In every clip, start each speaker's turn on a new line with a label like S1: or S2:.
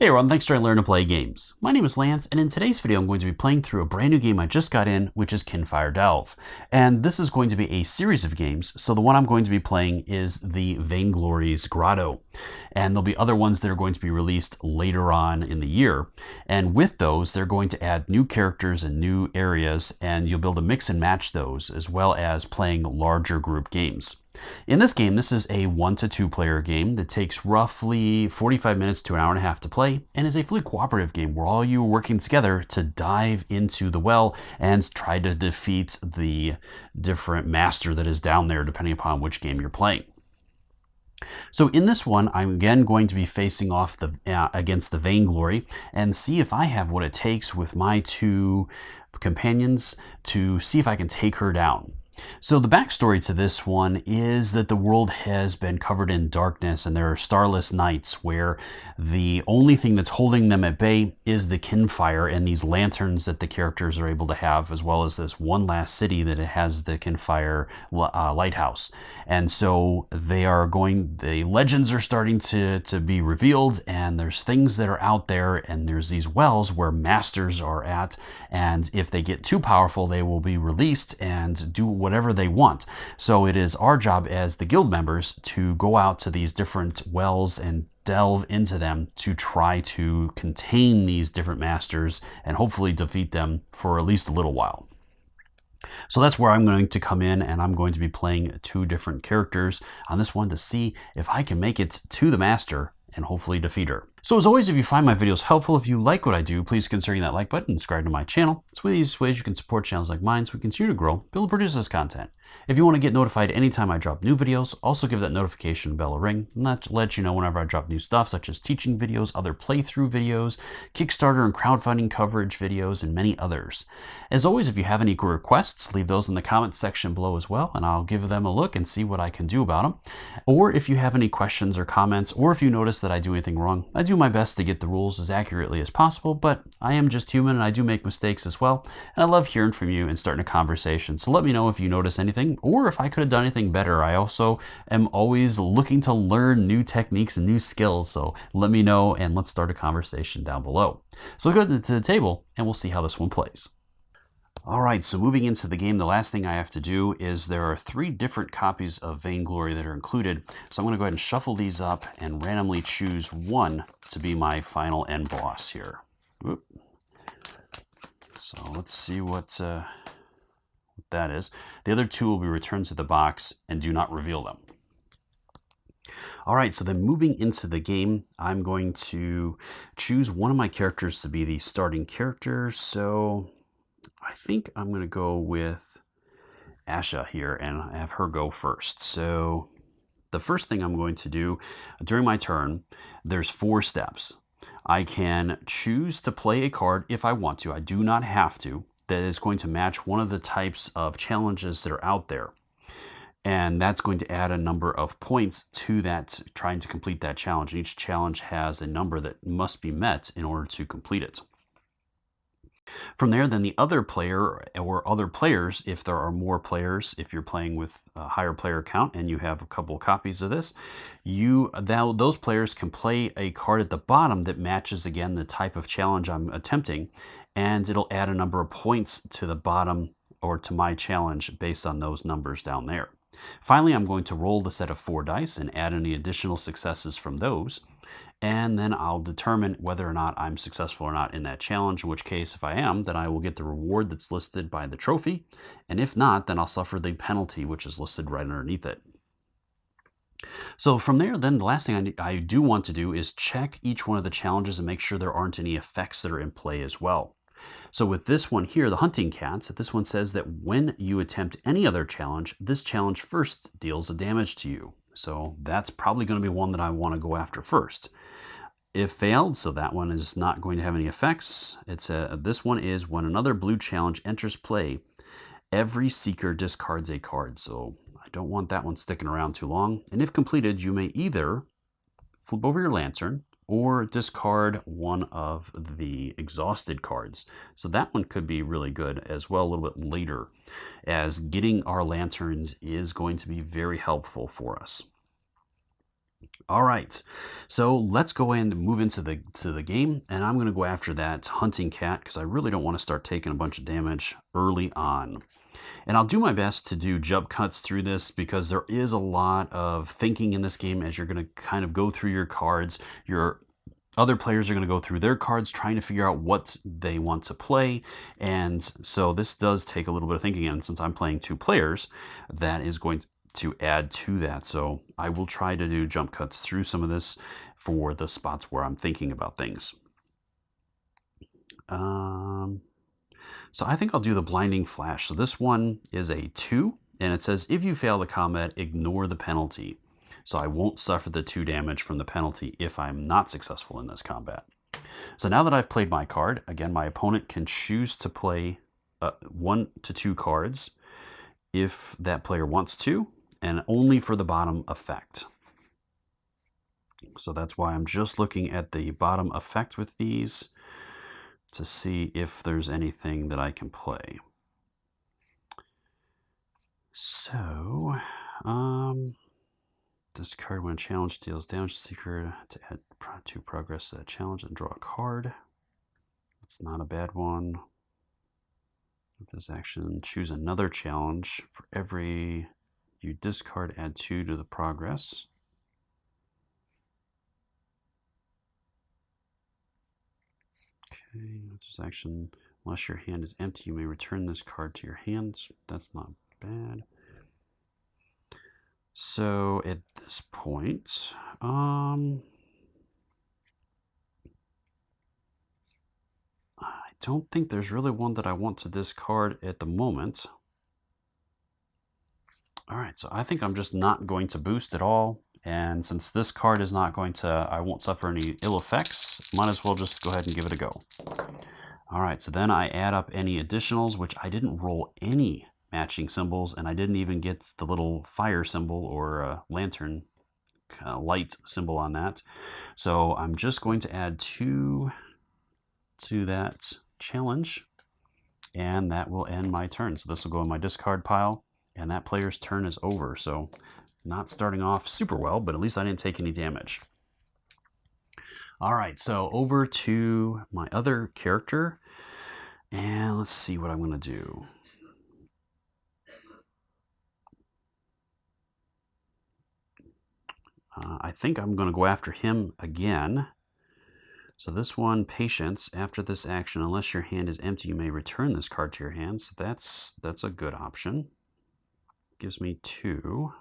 S1: Hey everyone, thanks for learning to play games. My name is Lance, and in today's video I'm going to be playing through a brand new game I just got in, which is Kinfire Delve. And this is going to be a series of games, so the one I'm going to be playing is the Vainglory's Grotto. And there'll be other ones that are going to be released later on in the year. And with those, they're going to add new characters and new areas, and you'll be able to mix and match those, as well as playing larger group games. In this game, this is a 1 to 2 player game that takes roughly 45 minutes to an hour and a half to play, and is a fully cooperative game where all you are working together to dive into the well and try to defeat the different master that is down there, depending upon which game you're playing. So in this one, I'm again going to be facing off against the Vainglory and see if I have what it takes with my two companions to see if I can take her down. So the backstory to this one is that the world has been covered in darkness, and there are starless nights where the only thing that's holding them at bay is the Kinfire and these lanterns that the characters are able to have, as well as this one last city that it has the Kinfire lighthouse. And so the legends are starting to be revealed, and there's things that are out there, and there's these wells where masters are at, and if they get too powerful, they will be released and do whatever they want. So it is our job as the guild members to go out to these different wells and delve into them to try to contain these different masters and hopefully defeat them for at least a little while. So that's where I'm going to come in, and I'm going to be playing two different characters on this one to see if I can make it to the master and hopefully defeat her. So as always, if you find my videos helpful, if you like what I do, please consider hitting that like button and subscribe to my channel. It's one of the easiest ways you can support channels like mine so we continue to grow, build, and produce this content. If you want to get notified anytime I drop new videos, also give that notification bell a ring, and that lets you know whenever I drop new stuff, such as teaching videos, other playthrough videos, Kickstarter and crowdfunding coverage videos, and many others. As always, if you have any requests, leave those in the comments section below as well, and I'll give them a look and see what I can do about them. Or if you have any questions or comments, or if you notice that I do anything wrong, I do my best to get the rules as accurately as possible, but I am just human and I do make mistakes as well, and I love hearing from you and starting a conversation. So let me know if you notice anything, or if I could have done anything better. I also am always looking to learn new techniques and new skills, so let me know and let's start a conversation down below. So go to the table and we'll see how this one plays. Alright, so moving into the game, the last thing I have to do is there are 3 different copies of Vainglory that are included. So I'm going to go ahead and shuffle these up and randomly choose one to be my final end boss here. Oop. So let's see what that is. The other 2 will be returned to the box and do not reveal them. Alright, so then moving into the game, I'm going to choose one of my characters to be the starting character. So I think I'm going to go with Asha here and have her go first. So the first thing I'm going to do during my turn, there's 4 steps. I can choose to play a card if I want to. I do not have to. That is going to match one of the types of challenges that are out there. And that's going to add a number of points to that, trying to complete that challenge. And each challenge has a number that must be met in order to complete it. From there, then the other player or other players, if there are more players, if you're playing with a higher player count and you have a couple copies of this, those players can play a card at the bottom that matches again the type of challenge I'm attempting, and it'll add a number of points to the bottom or to my challenge based on those numbers down there. Finally, I'm going to roll the set of 4 dice and add any additional successes from those. And then I'll determine whether or not I'm successful or not in that challenge, in which case, if I am, then I will get the reward that's listed by the trophy, and if not, then I'll suffer the penalty, which is listed right underneath it. So from there, then the last thing I do want to do is check each one of the challenges and make sure there aren't any effects that are in play as well. So with this one here, the hunting cats, this one says that when you attempt any other challenge, this challenge first deals a damage to you. So that's probably going to be one that I want to go after first. If failed, so that one is not going to have any effects. This one is when another blue challenge enters play, every seeker discards a card. So I don't want that one sticking around too long. And if completed, you may either flip over your lantern or discard one of the exhausted cards. So that one could be really good as well a little bit later, as getting our lanterns is going to be very helpful for us. All right, so let's go in and move into the game, and I'm going to go after that hunting cat because I really don't want to start taking a bunch of damage early on. And I'll do my best to do jump cuts through this because there is a lot of thinking in this game as you're going to kind of go through your cards. Your other players are going to go through their cards trying to figure out what they want to play, and so this does take a little bit of thinking, and since I'm playing 2 players, that is going to add to that. So I will try to do jump cuts through some of this for the spots where I'm thinking about things. So I think I'll do the blinding flash. So this one is a 2, and it says if you fail the combat, ignore the penalty. So I won't suffer the 2 damage from the penalty if I'm not successful in this combat. So now that I've played my card, again, my opponent can choose to play 1 to 2 cards if that player wants to, and only for the bottom effect. So that's why I'm just looking at the bottom effect with these to see if there's anything that I can play. So, discard when challenge deals damage to seeker to add 2 progress to that challenge and draw a card. That's not a bad one. With this action, choose another challenge. For every you discard, add 2 to the progress. Okay, with this action, unless your hand is empty, you may return this card to your hand. That's not bad. So at this point, I don't think there's really one that I want to discard at the moment. All right, so I think I'm just not going to boost at all. And since this card is not going to, I won't suffer any ill effects, might as well just go ahead and give it a go. All right, so then I add up any additionals, which I didn't roll any matching symbols, and I didn't even get the little fire symbol or lantern light symbol on that. So I'm just going to add 2 to that challenge, and that will end my turn. So this will go in my discard pile, and that player's turn is over. So not starting off super well, but at least I didn't take any damage. All right, so over to my other character, and let's see what I'm going to do. I think I'm going to go after him again. So this one, Patience, after this action, unless your hand is empty, you may return this card to your hand. So that's a good option. Gives me 2.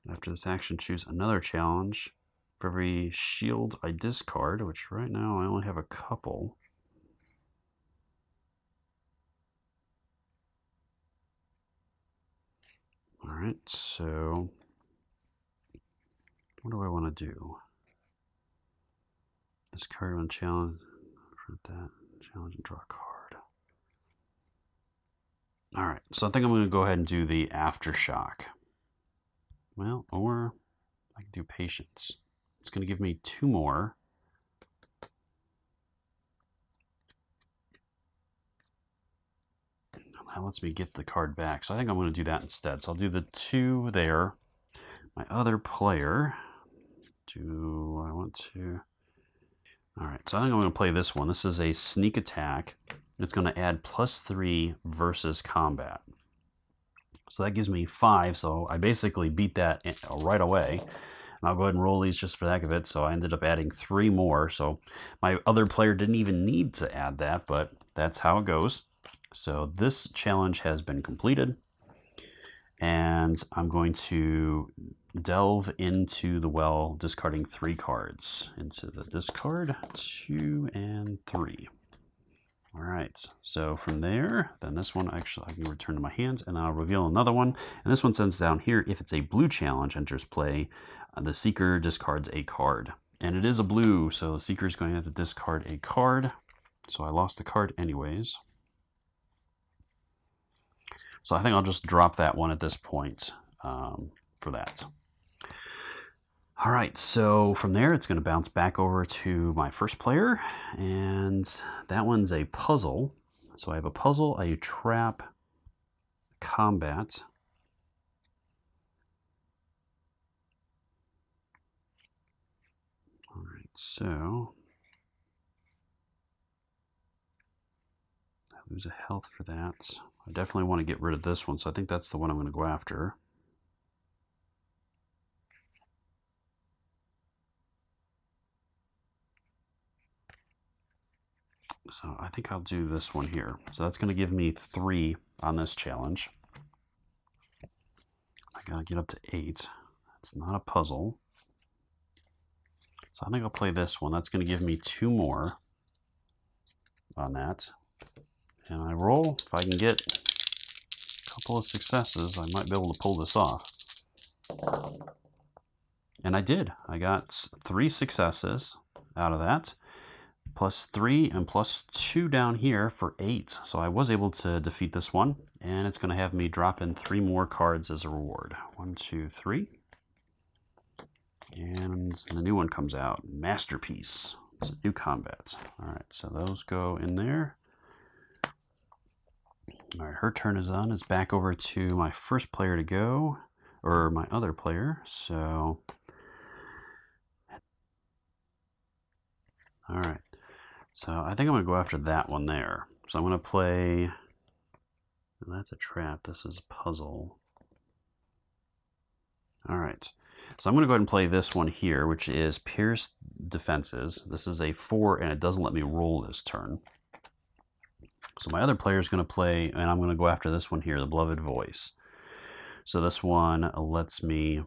S1: After this action, choose another challenge. For every shield I discard, which right now I only have a couple. All right, so what do I want to do? Discard one challenge, print that challenge and draw a card. All right, so I think I'm going to go ahead and do the Aftershock. Well, or I can do Patience. It's going to give me 2 more. That lets me get the card back, so I think I'm going to do that instead. So I'll do the 2 there. My other player, do I want to? All right, so I think I'm going to play this one. This is a sneak attack. It's going to add +3 versus combat. So that gives me 5, so I basically beat that right away. And I'll go ahead and roll these just for the heck of it. So I ended up adding 3 more. So my other player didn't even need to add that, but that's how it goes. So this challenge has been completed. And I'm going to delve into the well, discarding 3 cards. Into the discard, 2 and 3. All right, so from there, then this one actually I can return to my hands, and I'll reveal another one. And this one sends down here, if it's a blue challenge enters play, the Seeker discards a card. And it is a blue, so the Seeker is going to have to discard a card. So I lost the card anyways. So I think I'll just drop that one at this point for that. All right, so from there, it's going to bounce back over to my first player, and that one's a puzzle. So I have a puzzle, a trap, combat, so I lose a health for that. I definitely want to get rid of this one, so I think that's the one I'm going to go after. So I think I'll do this one here. So that's going to give me 3 on this challenge. I gotta get up to 8. It's not a puzzle. So I think I'll play this one. That's going to give me 2 more on that. And I roll. If I can get a couple of successes, I might be able to pull this off. And I did. I got 3 successes out of that. Plus 3 and plus 2 down here for 8. So I was able to defeat this one. And it's going to have me drop in 3 more cards as a reward. 1, 2, 3. And the new one comes out. Masterpiece. It's a new combat. Alright, so those go in there. Alright, her turn is on. It's back over to my first player to go. Or my other player. So... Alright. So I think I'm going to go after that one there. So I'm going to play... That's a trap. This is puzzle. Alright. So I'm going to go ahead and play this one here, which is Pierce Defenses. This is a 4, and it doesn't let me roll this turn. So my other player is going to play, and I'm going to go after this one here, the Beloved Voice. So this one lets me...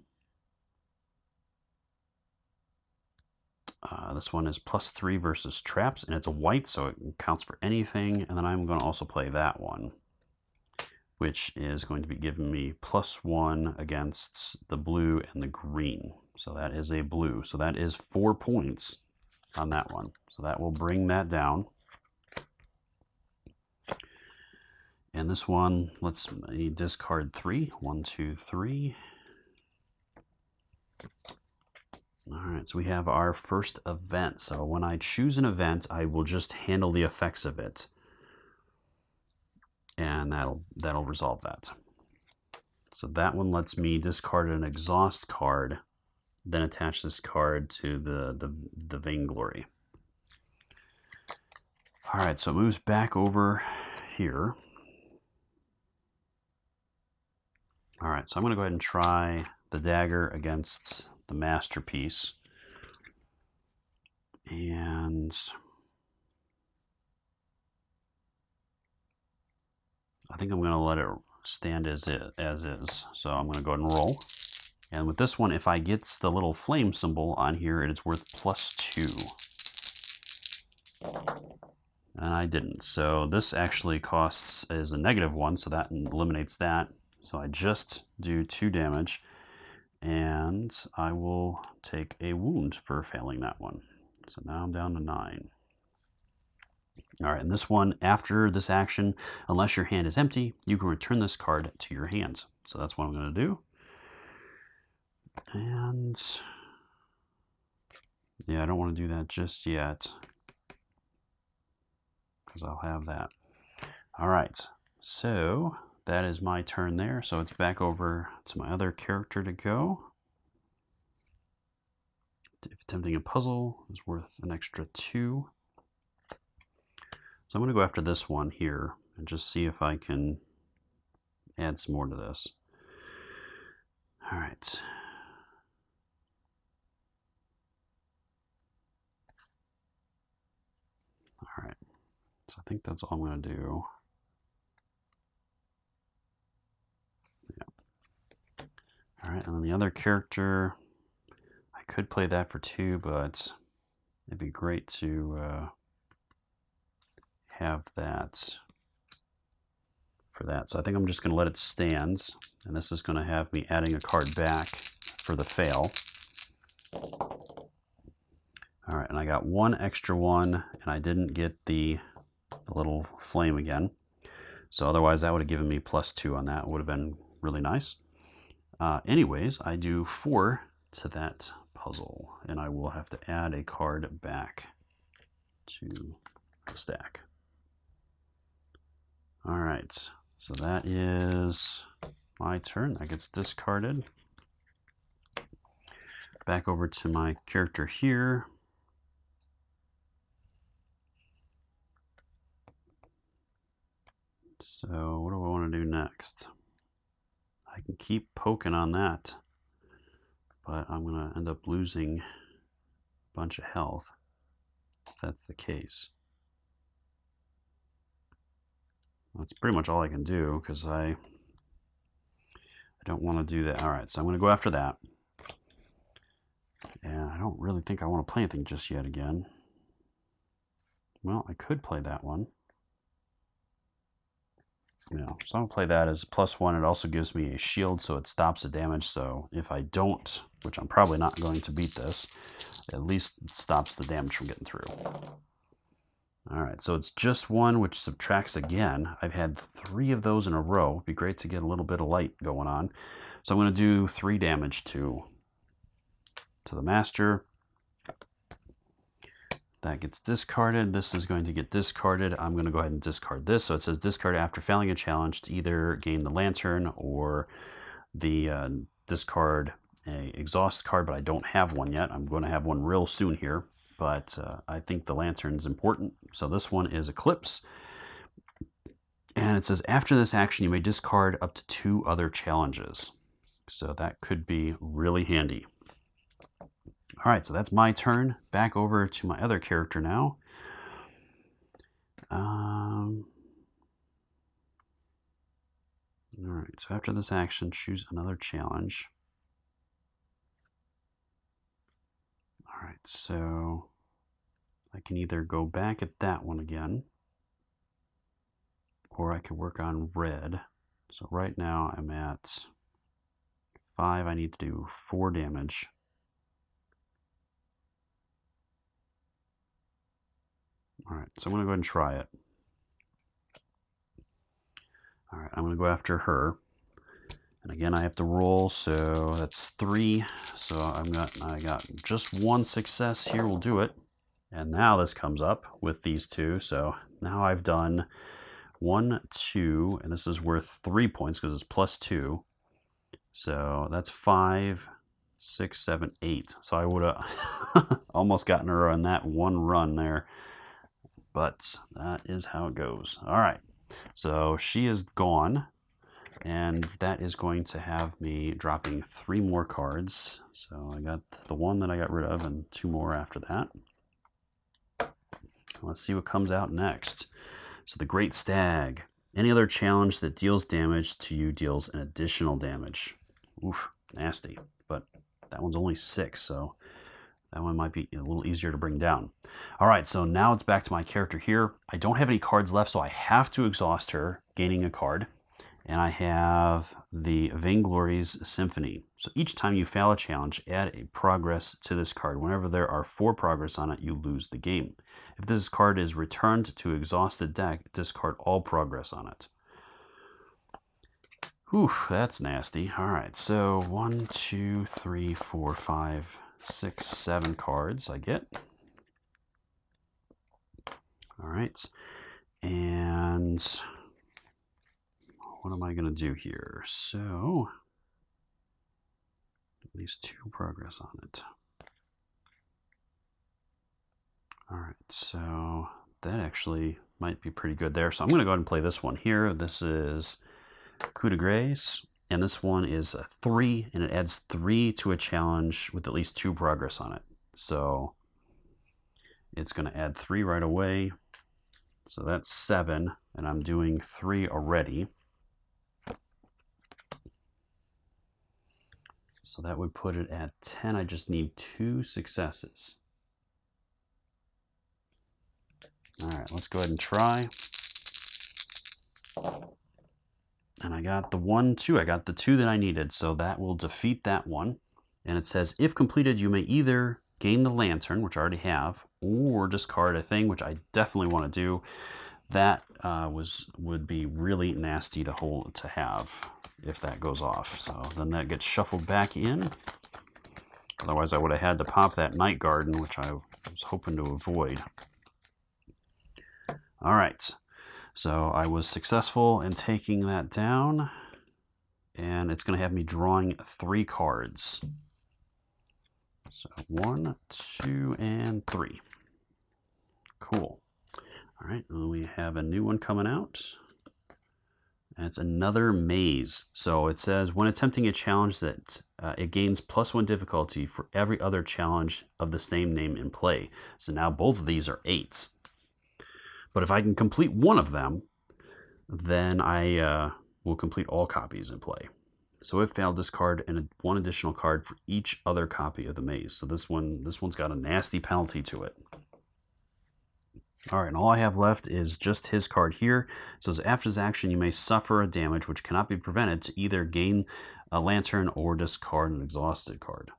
S1: this one is +3 versus traps, and it's a white, so it counts for anything. And then I'm going to also play that one, which is going to be giving me +1 against the blue and the green. So that is a blue. So that is 4 points on that one. So that will bring that down. And this one, let's discard 3. 1, 2, 3. All right, so we have our first event. So when I choose an event, I will just handle the effects of it. And that'll resolve that. So that one lets me discard an exhaust card, then attach this card to the Vainglory. All right, so it moves back over here. All right, so I'm going to go ahead and try the dagger against the Masterpiece. And I think I'm going to let it stand as is. So I'm going to go ahead and roll. And with this one, if I get the little flame symbol on here, it is worth +2. And I didn't. So this actually is a -1, so that eliminates that. So I just do 2 damage. And I will take a wound for failing that one. So now I'm down to 9. All right, and this one, after this action, unless your hand is empty, you can return this card to your hands. So that's what I'm going to do. And yeah, I don't want to do that just yet, because I'll have that. All right, so that is my turn there. So it's back over to my other character to go. If attempting a puzzle is worth an extra 2. So I'm going to go after this one here and just see if I can add some more to this. All right. All right. So I think that's all I'm going to do. Yeah. All right, and then the other character, I could play that for 2, but it'd be great to have that for that. So I think I'm just going to let it stand, and this is going to have me adding a card back for the fail. All right, and I got 1 extra 1, and I didn't get the little flame again. So otherwise that would have given me +2 on that. It would have been really nice. Anyways, I do 4 to that puzzle, and I will have to add a card back to the stack. All right, so that is my turn. That gets discarded. Back over to my character here. So what do I want to do next? I can keep poking on that, but I'm going to end up losing a bunch of health if that's the case. That's pretty much all I can do because I don't want to do that. All right, so I'm going to go after that. And I don't really think I want to play anything just yet again. Well, I could play that one. Yeah, so I'm going to play that as a +1. It also gives me a shield, so it stops the damage. So if I don't, which I'm probably not going to beat this, at least it stops the damage from getting through. All right, so it's just 1, which subtracts again. I've had 3 of those in a row. It'd be great to get a little bit of light going on. So I'm going to do 3 damage to the master. That gets discarded. This is going to get discarded. I'm going to go ahead and discard this. So it says discard after failing a challenge to either gain the lantern or the discard a exhaust card, but I don't have one yet. I'm going to have one real soon here, but I think the lantern is important. So this one is Eclipse. And it says after this action, you may discard up to 2 other challenges. So that could be really handy. All right, so that's my turn. Back over to my other character now. All right, so after this action, choose another challenge. All right, so I can either go back at that one again, or I could work on red. So right now I'm at 5. I need to do 4 damage. All right, so I'm going to go ahead and try it. All right, I'm going to go after her. And again, I have to roll, so that's 3. So I got just 1 success here. We'll do it. And now this comes up with these 2. So now I've done 1, 2, and this is worth 3 points because it's +2. So that's 5, 6, 7, 8. So I would have almost gotten her on that one run there. But that is how it goes. All right, so she is gone, and that is going to have me dropping 3 more cards. So I got the one that I got rid of and 2 more after that. Let's see what comes out next. So the Great Stag. Any other challenge that deals damage to you deals an additional damage. Oof, nasty. But that one's only 6, so that one might be a little easier to bring down. All right, so now it's back to my character here. I don't have any cards left, so I have to exhaust her, gaining a card. And I have the Vainglory's Symphony. So each time you fail a challenge, add a progress to this card. Whenever there are 4 progress on it, you lose the game. If this card is returned to exhausted deck, discard all progress on it. Whew, that's nasty. All right, so 1, 2, 3, 4, 5, 6, 7 cards I get. All right, and what am I going to do here? So at least 2 progress on it. All right, so that actually might be pretty good there. So I'm going to go ahead and play this one here. This is Coup de Grace, and this one is a 3, and it adds 3 to a challenge with at least 2 progress on it. So it's going to add 3 right away. So that's 7, and I'm doing 3 already. So that would put it at 10. I just need 2 successes. All right, let's go ahead and try. And I got the 1, 2. I got the 2 that I needed, so that will defeat that one. And it says, if completed, you may either gain the lantern, which I already have, or discard a thing, which I definitely want to do. That would be really nasty to have if that goes off. So then that gets shuffled back in. Otherwise, I would have had to pop that Night Garden, which I was hoping to avoid. All right, so I was successful in taking that down, and it's going to have me drawing 3 cards. So 1, 2, and 3. Cool. All right, and we have a new one coming out. And it's another maze. So it says, when attempting a challenge that it gains +1 difficulty for every other challenge of the same name in play. So now both of these are 8s. But if I can complete one of them, then I will complete all copies in play. So if failed, discard and one additional card for each other copy of the maze. So this one's got a nasty penalty to it. All right, and all I have left is just his card here. So after this action, you may suffer a damage which cannot be prevented to either gain a lantern or discard an exhausted card,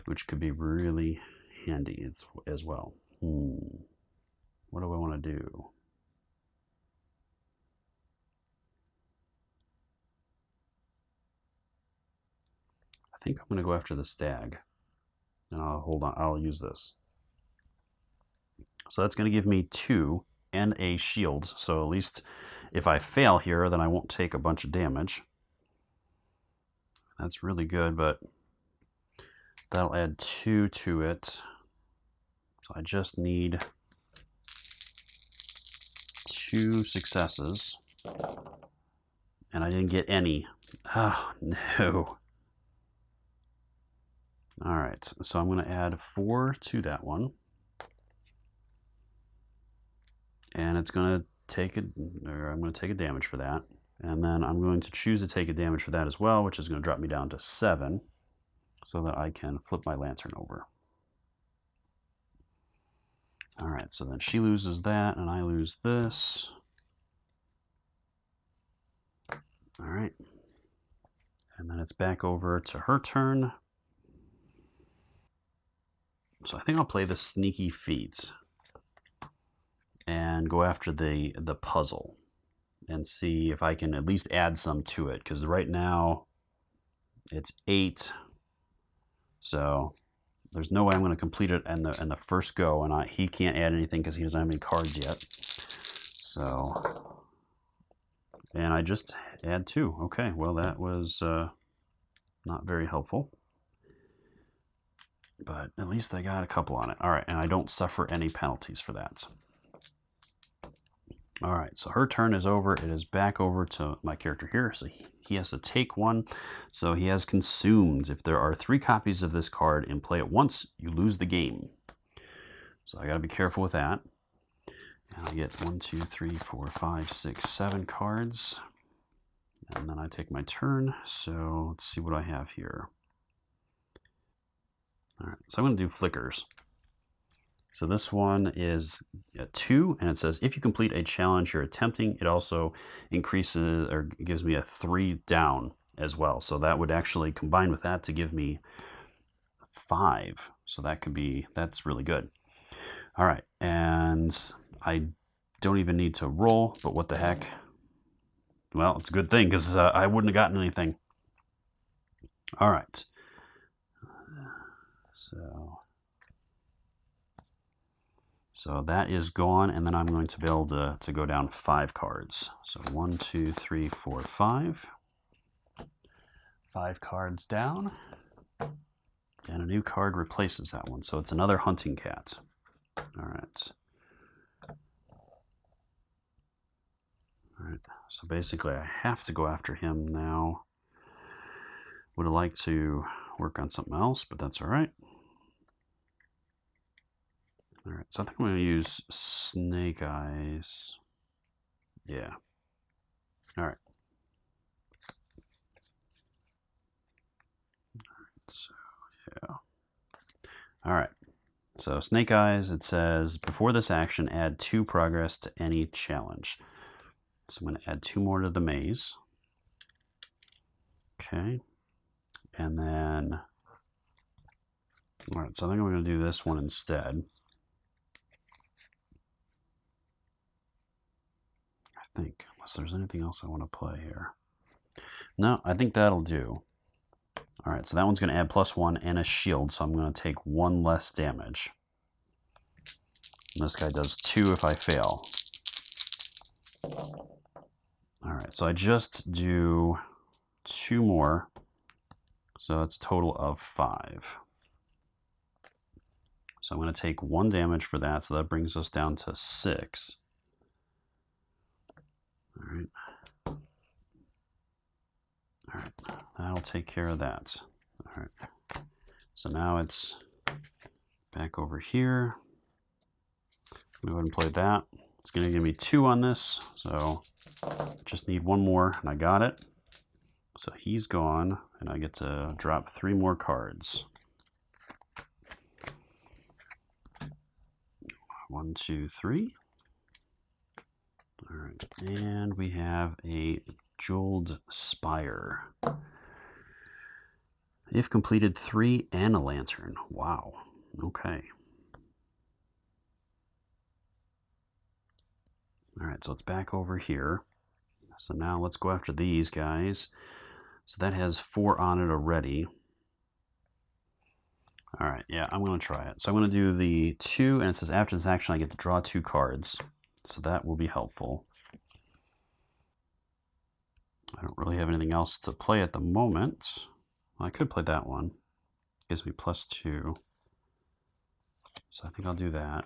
S1: which could be really handy as well. What do I want to do? I think I'm going to go after the stag. And I'll use this. So that's going to give me 2 and a shield. So at least if I fail here, then I won't take a bunch of damage. That's really good, but that'll add 2 to it. So I just need 2 successes. And I didn't get any. Oh, no. All right, so I'm going to add 4 to that one. And it's going to take I'm going to take a damage for that. And then I'm going to choose to take a damage for that as well, which is going to drop me down to 7 so that I can flip my lantern over. All right, so then she loses that and I lose this. All right. And then it's back over to her turn. So I think I'll play the sneaky feat and go after the puzzle and see if I can at least add some to it, because right now it's 8, so there's no way I'm going to complete it in the first go, and he can't add anything because he doesn't have any cards yet. So, and I just add 2. Okay, well that was not very helpful, but at least I got a couple on it. All right, and I don't suffer any penalties for that. All right, so her turn is over. It is back over to my character here. So he has to take 1. So he has consumed. If there are 3 copies of this card in play at once, you lose the game. So I got to be careful with that. And I get 1, 2, 3, 4, 5, 6, 7 cards. And then I take my turn. So let's see what I have here. All right, so I'm going to do flickers. So this one is a 2, and it says if you complete a challenge you're attempting, it also increases or gives me a 3 down as well. So that would actually combine with that to give me 5. So that's really good. All right, and I don't even need to roll, but what the heck? Well, it's a good thing because I wouldn't have gotten anything. All right. So that is gone, and then I'm going to be able to go down 5 cards. So 1, 2, 3, 4, 5. 5 cards down. And a new card replaces that one. So it's another hunting cat. All right. All right. So basically I have to go after him now. Would have liked to work on something else, but that's all right. All right, so I think I'm going to use Snake Eyes. Yeah. All right. So, yeah. All right. So Snake Eyes, it says, before this action, add 2 progress to any challenge. So I'm going to add 2 more to the maze. Okay. And then, all right, so I think I'm going to do this one instead. Think, unless there's anything else I want to play here. No, I think that'll do. All right, so that one's going to add +1 and a shield, so I'm going to take 1 less damage. And this guy does 2 if I fail. All right, so I just do 2 more, so it's a total of 5. So I'm going to take 1 damage for that, so that brings us down to 6. All right, that'll take care of that. All right. So now it's back over here. Go ahead and play that. It's going to give me 2 on this, so just need 1 more, and I got it. So he's gone, and I get to drop 3 more cards. 1, 2, 3. All right, and we have a Jeweled Spire. If completed, 3 and a lantern. Wow. Okay. All right, so it's back over here. So now let's go after these guys. So that has 4 on it already. All right, yeah, I'm going to try it. So I'm going to do the 2, and it says after this action I get to draw 2 cards. So that will be helpful. I don't really have anything else to play at the moment. Well, I could play that one. Gives me +2. So I think I'll do that.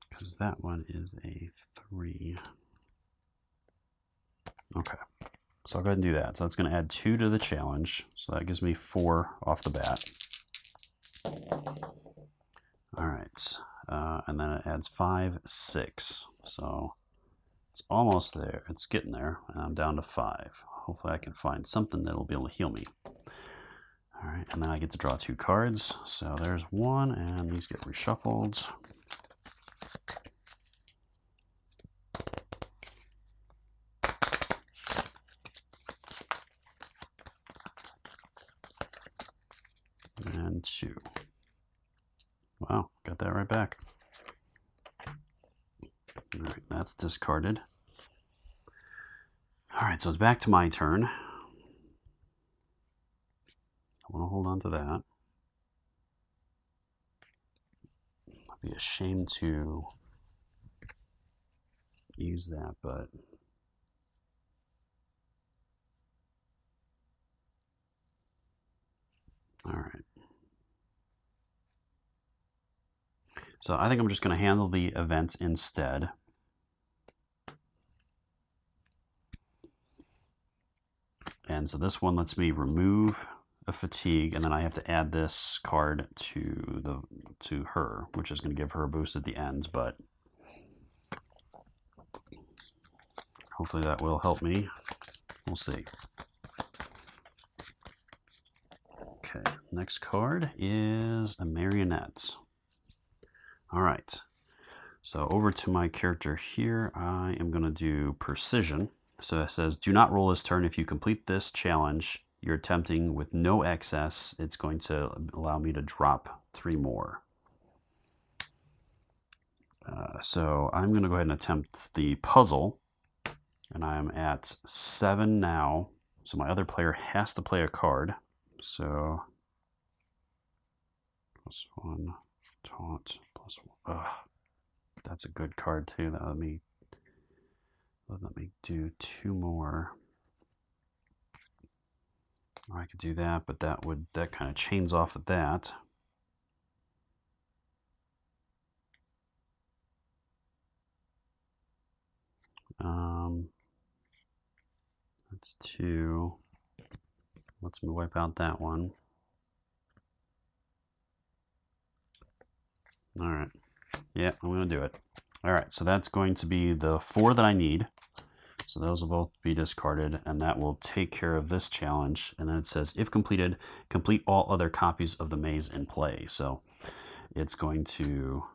S1: Because that one is a 3. Okay. So I'll go ahead and do that. So that's going to add 2 to the challenge. So that gives me 4 off the bat. All right. And then it adds 5, 6. So it's almost there. It's getting there. And I'm down to 5. Hopefully I can find something that will be able to heal me. All right. And then I get to draw 2 cards. So there's 1, and these get reshuffled. And 2. Wow, got that right back. All right, that's discarded. All right, so it's back to my turn. I want to hold on to that. I'd be ashamed to use that, but all right. So I think I'm just going to handle the event instead. And so this one lets me remove a fatigue, and then I have to add this card to her, which is going to give her a boost at the end, but hopefully that will help me. We'll see. Okay, next card is a marionette. All right, so over to my character here, I am going to do precision. So it says, do not roll this turn. If you complete this challenge you're attempting with no excess, it's going to allow me to drop 3 more. So I'm going to go ahead and attempt the puzzle, and I'm at 7 now. So my other player has to play a card. So +1, taunt, +1. That's a good card too. That let me do 2 more. Or I could do that, but that kind of chains off at that. That's 2. Let's wipe out that one. All right. Yeah, I'm going to do it. All right, so that's going to be the 4 that I need. So those will both be discarded, and that will take care of this challenge. And then it says, if completed, complete all other copies of the maze in play. So it's going to...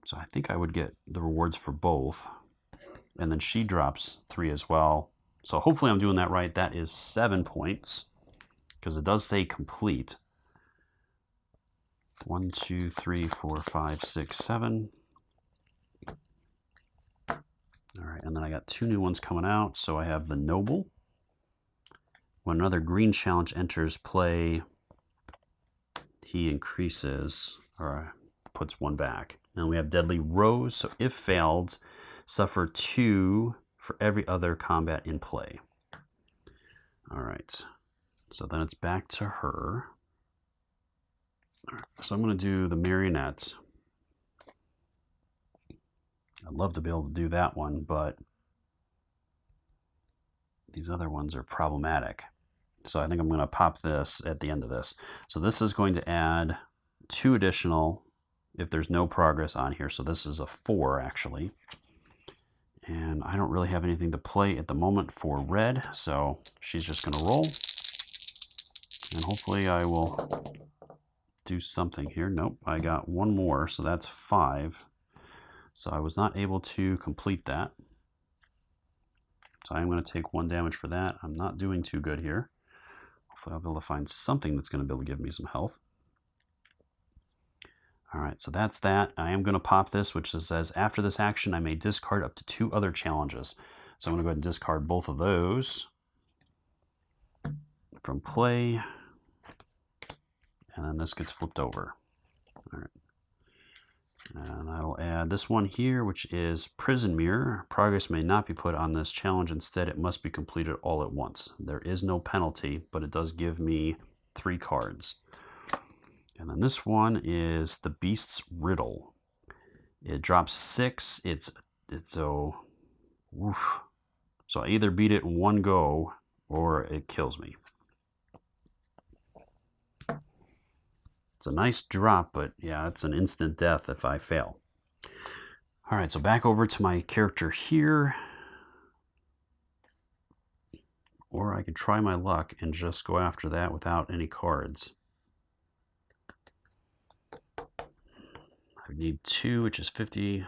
S1: So I think I would get the rewards for both. And then she drops 3 as well. So hopefully I'm doing that right. That is 7 points, because it does say complete. 1, 2, 3, 4, 5, 6, 7. All right, and then I got 2 new ones coming out. So I have the Noble. When another green challenge enters play, he increases or puts 1 back. And we have Deadly Rose. So if failed, suffer 2 for every other combat in play. All right, so then it's back to her. All right, so I'm going to do the marionette. I'd love to be able to do that one, but These other ones are problematic. So I think I'm going to pop this at the end of this. So this is going to add 2 additional if there's no progress on here. So this is a 4 actually. And I don't really have anything to play at the moment for red. So she's just going to roll. And hopefully I will do something here. Nope, I got 1 more. So that's 5. So I was not able to complete that. So I'm going to take 1 damage for that. I'm not doing too good here. Hopefully I'll be able to find something that's going to be able to give me some health. All right, so that's that. I am going to pop this, which says after this action, I may discard up to 2 other challenges. So I'm going to go ahead and discard both of those from play. And then this gets flipped over. All right. And I will add this one here, which is Prison Mirror. Progress may not be put on this challenge. Instead, it must be completed all at once. There is no penalty, but it does give me 3 cards. And then this one is the Beast's Riddle. It drops 6. It's so I either beat it in 1 go or it kills me. It's a nice drop, but yeah, it's an instant death if I fail. All right, so back over to my character here. Or I could try my luck and just go after that without any cards. I need 2, which is 50%.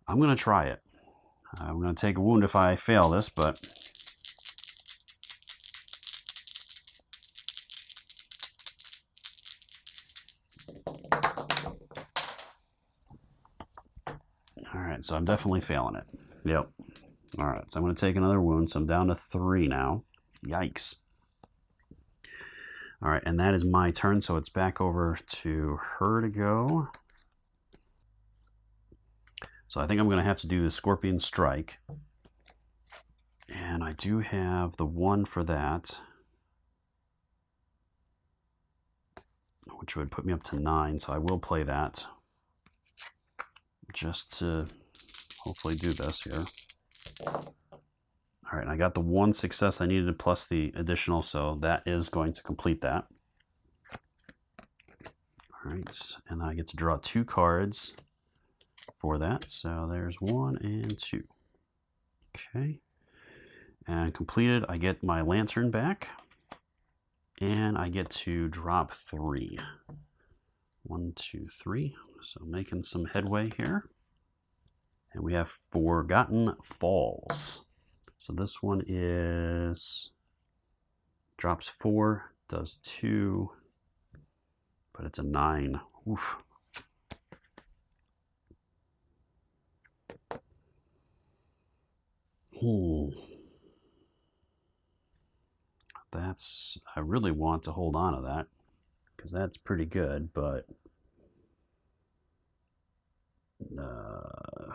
S1: I'm going to try it. I'm going to take a wound if I fail this, but all right, so I'm definitely failing it. Yep. All right, so I'm going to take another wound, so I'm down to 3 now. Yikes. All right, and that is my turn, so it's back over to her to go. So I think I'm going to have to do the Scorpion Strike. And I do have the 1 for that, which would put me up to 9, so I will play that just to hopefully do this here. All right, and I got the 1 success I needed plus the additional, so that is going to complete that. All right, and I get to draw 2 cards for that. So there's 1 and 2. Okay, and completed. I get my lantern back, and I get to drop 3. 1, 2, 3. So making some headway here. And we have Forgotten Falls. So this one is drops 4, does 2, but it's a 9. Oof. I really want to hold on to that because that's pretty good, but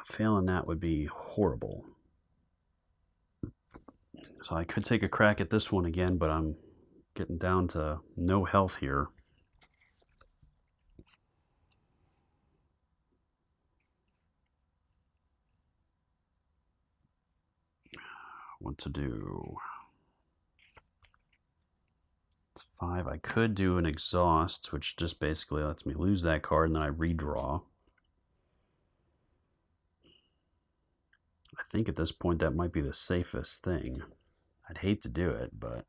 S1: failing that would be horrible. So I could take a crack at this one again, but I'm getting down to no health here. What to do? It's 5. I could do an exhaust, which just basically lets me lose that card and then I redraw. I think at this point that might be the safest thing. I'd hate to do it, but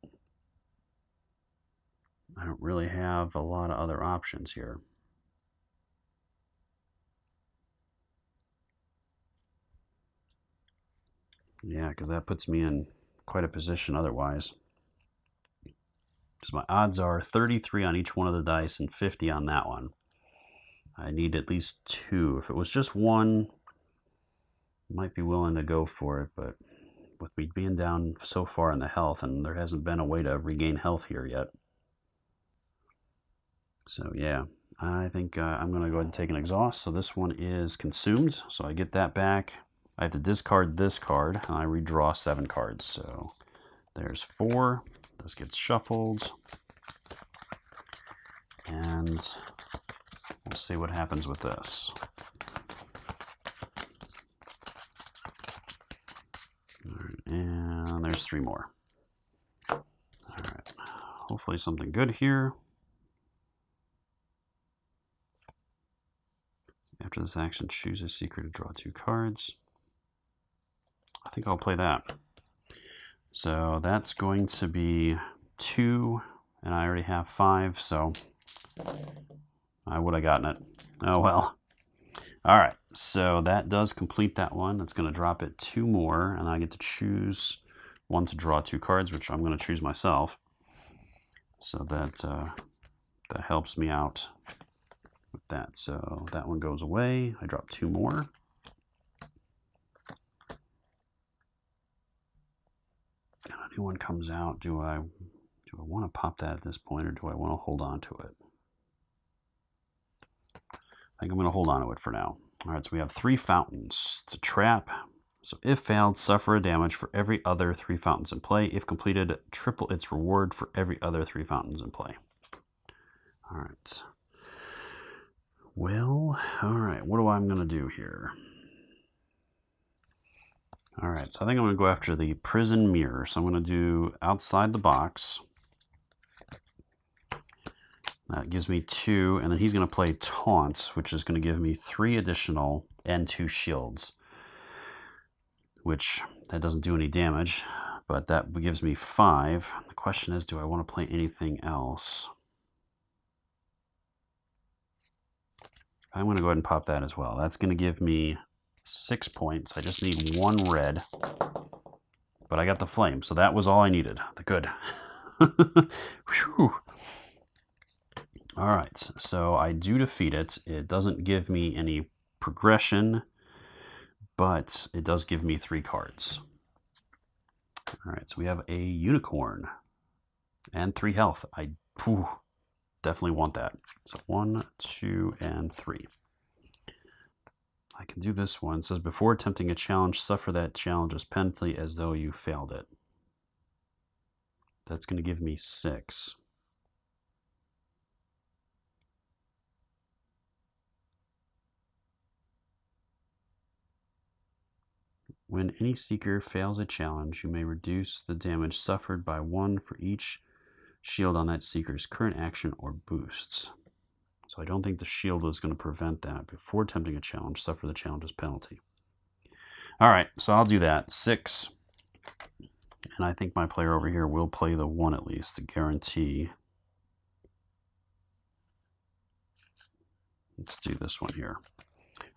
S1: I don't really have a lot of other options here. Yeah, because that puts me in quite a position otherwise. Because my odds are 33 on each one of the dice and 50 on that one. I need at least 2. If it was just 1, I might be willing to go for it, but with me being down so far in the health, and there hasn't been a way to regain health here yet. So yeah, I think I'm going to go ahead and take an exhaust. So this one is consumed, so I get that back. I have to discard this card, and I redraw 7 cards. So there's 4. This gets shuffled. And we'll see what happens with this. just 3 more. All right. Hopefully something good here. After this action, choose a secret to draw 2 cards. I think I'll play that. So that's going to be 2, and I already have 5, so I would have gotten it. Oh well. All right, so that does complete that one. That's going to drop it 2 more, and I get to choose one to draw 2 cards, which I'm going to choose myself. So that that helps me out with that. So that one goes away. I drop 2 more. And a new one comes out. Do I want to pop that at this point, or do I want to hold on to it? I think I'm going to hold on to it for now. All right, so we have 3 fountains. It's a trap. So if failed, suffer a damage for every other 3 fountains in play. If completed, triple its reward for every other 3 fountains in play. All right. Well, all right, what do I'm going to do here? All right, so I think I'm going to go after the prison mirror. So I'm going to do outside the box. That gives me 2, and then he's going to play taunts, which is going to give me 3 additional and 2 shields, which that doesn't do any damage, but that gives me 5. The question is, do I want to play anything else? I'm going to go ahead and pop that as well. That's going to give me 6 points. I just need 1 red, but I got the flame, so that was all I needed. Good. Whew. All right, so I do defeat it. It doesn't give me any progression, but it does give me 3 cards. All right, so we have a unicorn and 3 health. I definitely want that. So 1, 2, and 3. I can do this one. It says, before attempting a challenge, suffer that challenge's penalty as though you failed it. That's going to give me 6. When any seeker fails a challenge, you may reduce the damage suffered by 1 for each shield on that seeker's current action or boosts. So I don't think the shield is going to prevent that. Before attempting a challenge, suffer the challenge's penalty. All right, so I'll do that. 6. And I think my player over here will play the 1 at least to guarantee. Let's do this one here.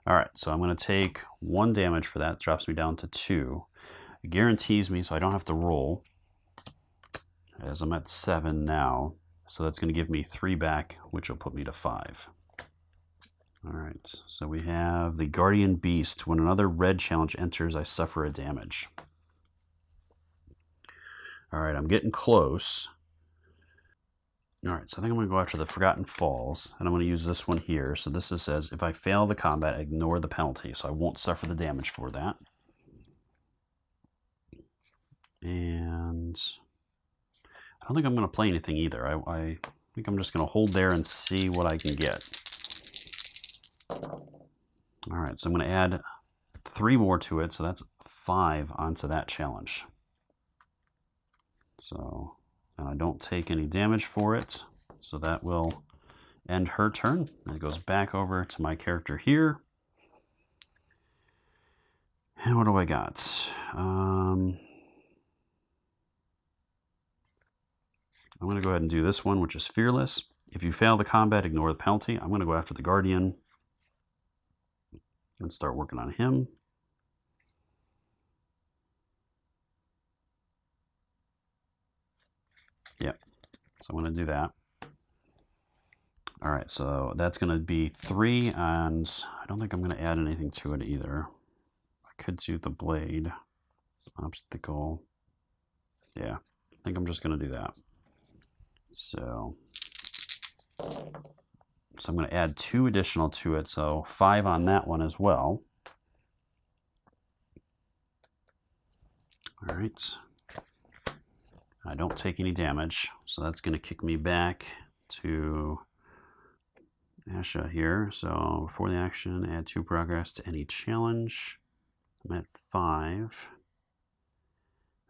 S1: All right, so I'm going to take 1 damage for that. It drops me down to 2. It guarantees me so I don't have to roll, as I'm at 7 now. So that's going to give me 3 back, which will put me to 5. All right, so we have the Guardian Beast. When another red challenge enters, I suffer a damage. All right, I'm getting close. All right, so I think I'm going to go after the Forgotten Falls, and I'm going to use this one here. So this says, if I fail the combat, ignore the penalty, so I won't suffer the damage for that. And I don't think I'm going to play anything either. I think I'm just going to hold there and see what I can get. All right, so I'm going to add 3 more to it, so that's 5 onto that challenge. So, and I don't take any damage for it, so that will end her turn. And it goes back over to my character here. And what do I got? I'm going to go ahead and do this one, which is Fearless. If you fail the combat, ignore the penalty. I'm going to go after the Guardian and start working on him. Yep, so I'm going to do that. All right, so that's going to be 3, and I don't think I'm going to add anything to it either. I could do the blade, obstacle. Yeah, I think I'm just going to do that. So I'm going to add 2 additional to it, so 5 on that one as well. All right. I don't take any damage, so that's going to kick me back to Asha here. So before the action, add 2 progress to any challenge. I'm at 5.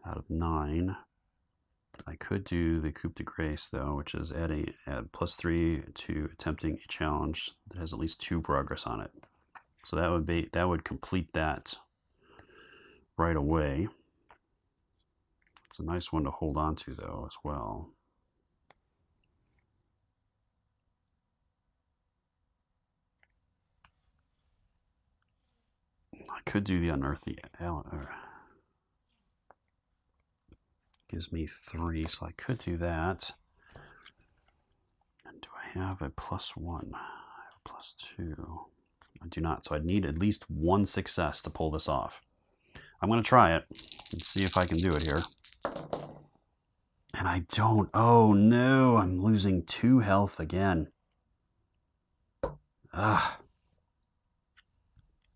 S1: out of 9. I could do the coup de grace though, which is add +3 to attempting a challenge that has at least 2 progress on it. So that would complete that right away. It's a nice one to hold on to though as well. I could do the unearthly. Gives me 3, so I could do that. And do I have a +1? I have +2. I do not, so I'd need at least 1 success to pull this off. I'm going to try it and see if I can do it here. And I don't. Oh no, I'm losing 2 health again. Ah,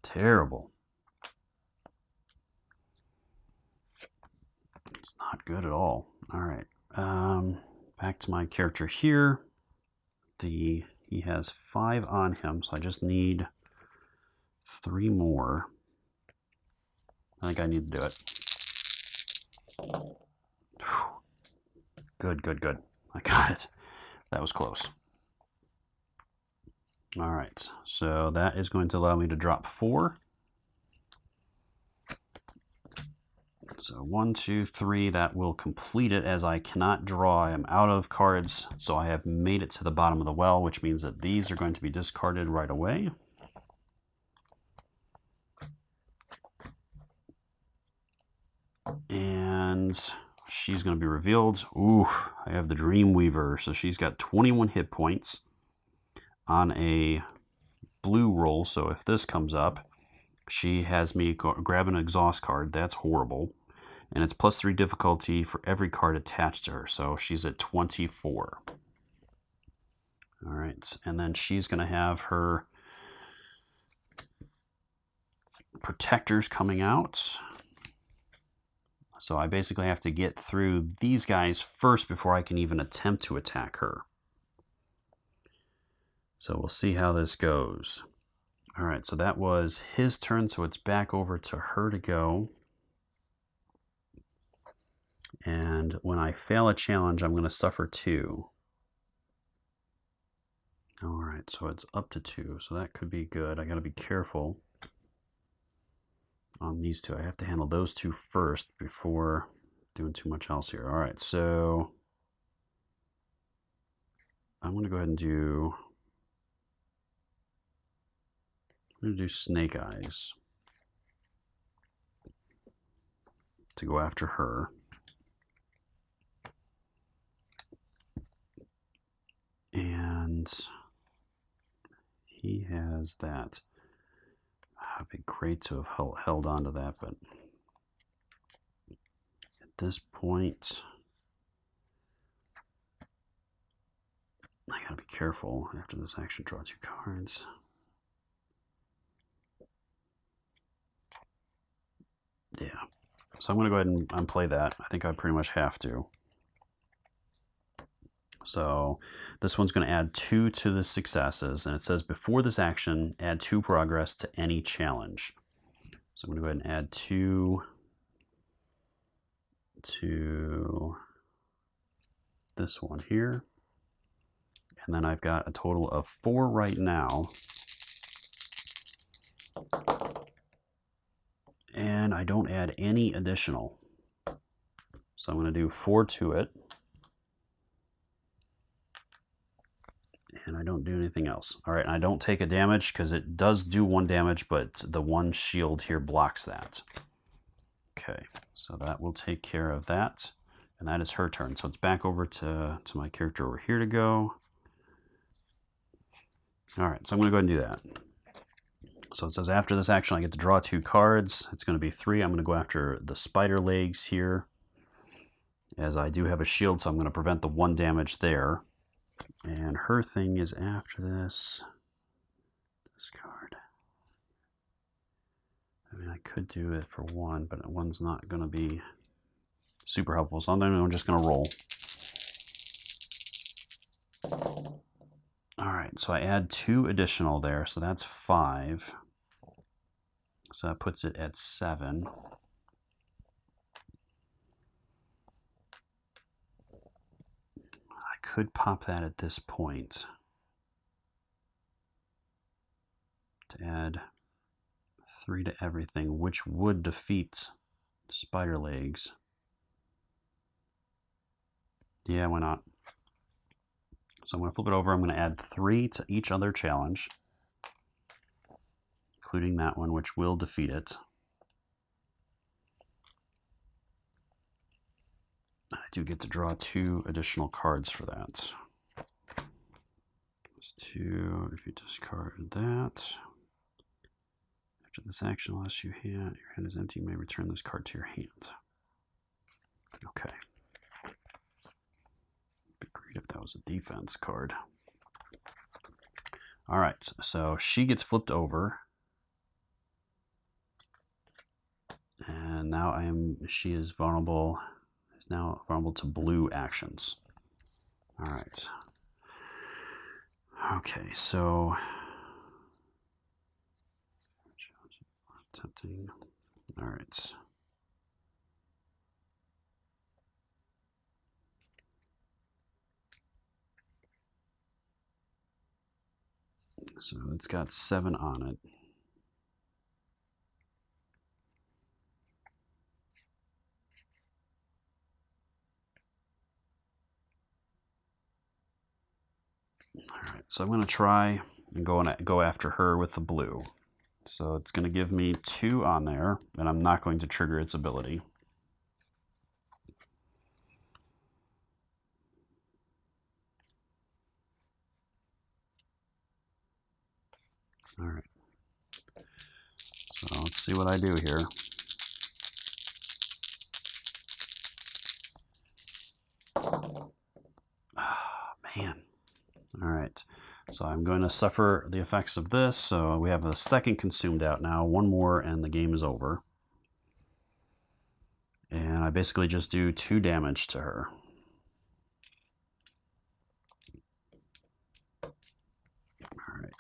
S1: terrible. It's not good at all. All right, back to my character here. He has 5 on him, so I just need 3 more. I think I need to do it. Good, good, good. I got it. That was close. All right, so that is going to allow me to drop 4. So 1, 2, 3, that will complete it as I cannot draw. I am out of cards, so I have made it to the bottom of the well, which means that these are going to be discarded right away. And she's going to be revealed. Ooh, I have the Dreamweaver, so she's got 21 hit points on a blue roll, so if this comes up, she has me grab an exhaust card. That's horrible. And it's +3 difficulty for every card attached to her. So she's at 24. All right. And then she's going to have her protectors coming out. So I basically have to get through these guys first before I can even attempt to attack her. So we'll see how this goes. All right, so that was his turn, so it's back over to her to go. And when I fail a challenge, I'm going to suffer 2. All right, so it's up to 2, so that could be good. I got to be careful on these 2. I have to handle those 2 first before doing too much else here. All right, so I'm going to go ahead and do... I'm going to do Snake Eyes to go after her. And he has that. It'd be great to have held on to that, but at this point, I gotta be careful after this action. Draw 2 cards. Yeah, so I'm gonna go ahead and unplay that. I think I pretty much have to. So this one's going to add 2 to the successes, and it says before this action, add 2 progress to any challenge. So I'm going to go ahead and add 2 to this one here. And then I've got a total of 4 right now. And I don't add any additional. So I'm going to do 4 to it. And I don't do anything else. All right, and I don't take a damage because it does do 1 damage, but the 1 shield here blocks that. Okay, so that will take care of that. And that is her turn. So it's back over to my character over here to go. All right, so I'm going to go ahead and do that. So it says after this action, I get to draw 2 cards. It's going to be 3. I'm going to go after the spider legs here, as I do have a shield, so I'm going to prevent the 1 damage there. And her thing is after this card. I mean, I could do it for 1, but 1's not going to be super helpful. So I'm just going to roll. All right, so I add 2 additional there, so that's 5. So that puts it at 7. could pop that at this point to add 3 to everything, which would defeat spider legs. Yeah, why not? So I'm going to flip it over. I'm going to add 3 to each other challenge, including that one, which will defeat it. I do get to draw 2 additional cards for that. There's 2. If you discard that, after this action, unless your hand is empty, you may return this card to your hand. Okay. Be great if that was a defense card. All right, so she gets flipped over. And now she is vulnerable. Is now vulnerable to blue actions. All right. Okay, so tempting. All right. So it's got 7 on it. All right, so I'm going to try and go after her with the blue. So it's going to give me 2 on there, and I'm not going to trigger its ability. All right. So let's see what I do here. Man. All right. So I'm going to suffer the effects of this. So we have a second consumed out now. 1 more and the game is over. And I basically just do 2 damage to her. All right.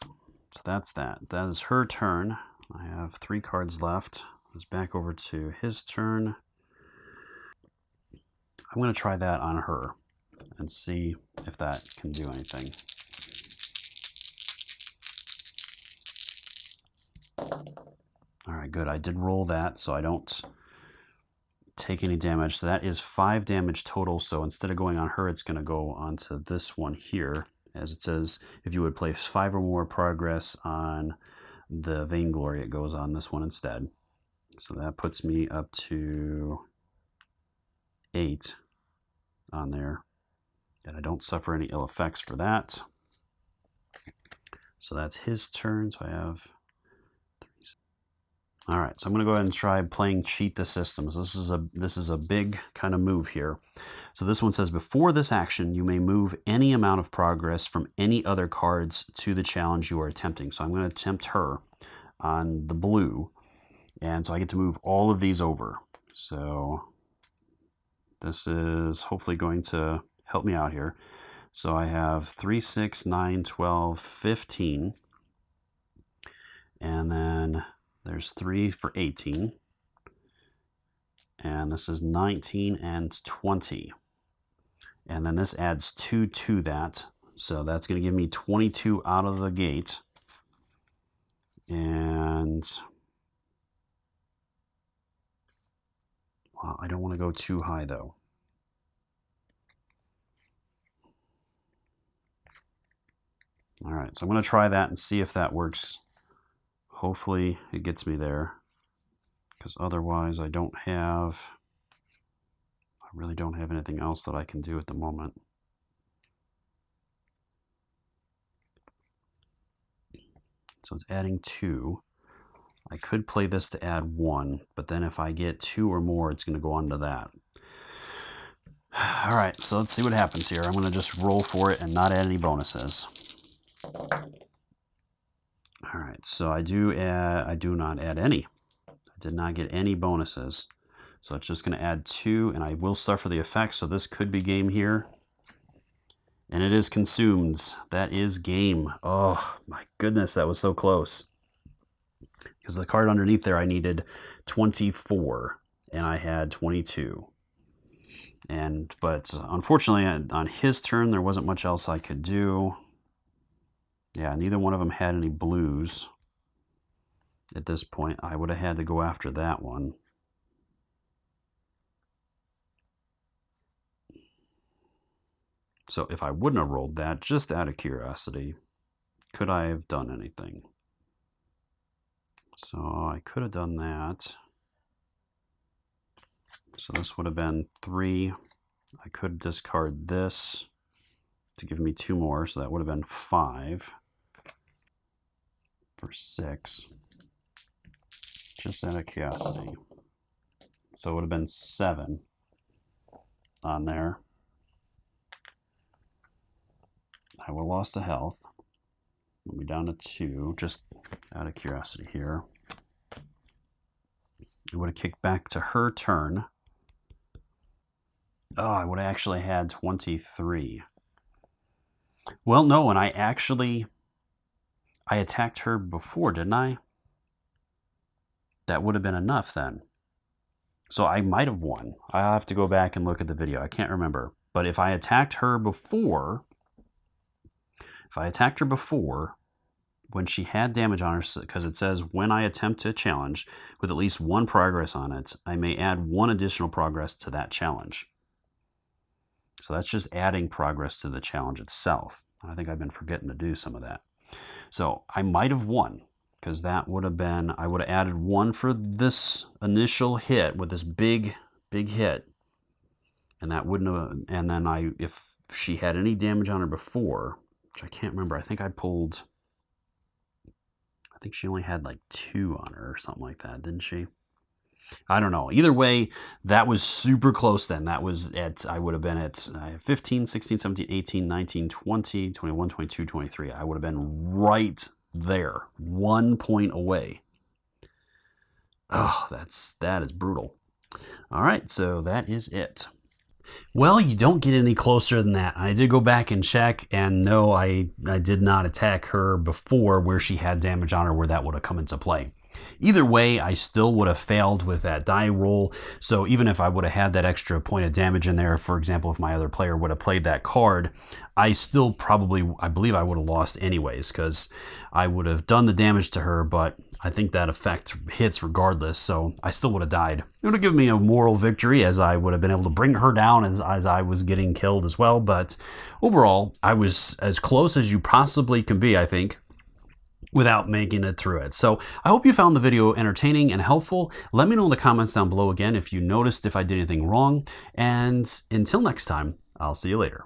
S1: So that's that. That is her turn. I have 3 cards left. It's back over to his turn. I'm going to try that on her and see if that can do anything. All right, good. I did roll that, so I don't take any damage. So that is 5 damage total. So instead of going on her, it's going to go onto this one here. As it says, if you would place 5 or more progress on the Vainglory, it goes on this one instead. So that puts me up to 8 on there. And I don't suffer any ill effects for that. So that's his turn. So I have 3. All right, so I'm going to go ahead and try playing Cheat the System. So this is a big kind of move here. So this one says, before this action, you may move any amount of progress from any other cards to the challenge you are attempting. So I'm going to attempt her on the blue. And so I get to move all of these over. So this is hopefully going to help me out here. So I have 3, 6, 9, 12, 15. And then there's 3 for 18. And this is 19 and 20. And then this adds 2 to that. So that's going to give me 22 out of the gate. And well, I don't want to go too high though. All right, so I'm going to try that and see if that works. Hopefully it gets me there, because otherwise I really don't have anything else that I can do at the moment. So it's adding 2. I could play this to add 1, but then if I get 2 or more, it's going to go on to that. All right, so let's see what happens here. I'm going to just roll for it and not add any bonuses. All right, so I do not add any. I did not get any bonuses. So it's just going to add 2, and I will suffer the effects. So this could be game here. And it is consumed. That is game. Oh, my goodness, that was so close. Because the card underneath there, I needed 24, and I had 22. But unfortunately, on his turn, there wasn't much else I could do. Yeah, neither one of them had any blues. At this point, I would have had to go after that one. So if I wouldn't have rolled that, just out of curiosity, could I have done anything? So I could have done that. So this would have been 3. I could discard this to give me 2 more, so that would have been 5 for 6. Just out of curiosity. So it would have been 7 on there. I would have lost the health. We'll be down to 2, just out of curiosity here. It would have kicked back to her turn. Oh, I would have actually had 23. Well, no, and I attacked her before, didn't I? That would have been enough then. So I might have won. I'll have to go back and look at the video. I can't remember. But if I attacked her before, when she had damage on her, because it says when I attempt a challenge with at least 1 progress on it, I may add 1 additional progress to that challenge. So that's just adding progress to the challenge itself. I think I've been forgetting to do some of that. So I might have won, because that would have been, I would have added 1 for this initial hit with this big hit. And that wouldn't have, and then if she had any damage on her before, which I can't remember, I think she only had like 2 on her or something like that, didn't she? I don't know. Either way, that was super close then. That was I would have been at 15, 16, 17, 18, 19, 20, 21, 22, 23. I would have been right there, 1 point away. Oh, that is brutal. All right, so that is it. Well, you don't get any closer than that. I did go back and check, and no, I did not attack her before where she had damage on her where that would have come into play. Either way, I still would have failed with that die roll. So even if I would have had that extra point of damage in there, for example, if my other player would have played that card, I still probably, I believe I would have lost anyways, because I would have done the damage to her, but I think that effect hits regardless, so I still would have died. It would have given me a moral victory, as I would have been able to bring her down as I was getting killed as well, but overall, I was as close as you possibly can be, I think, without making it through it. So I hope you found the video entertaining and helpful. Let me know in the comments down below again if you noticed if I did anything wrong. And until next time, I'll see you later.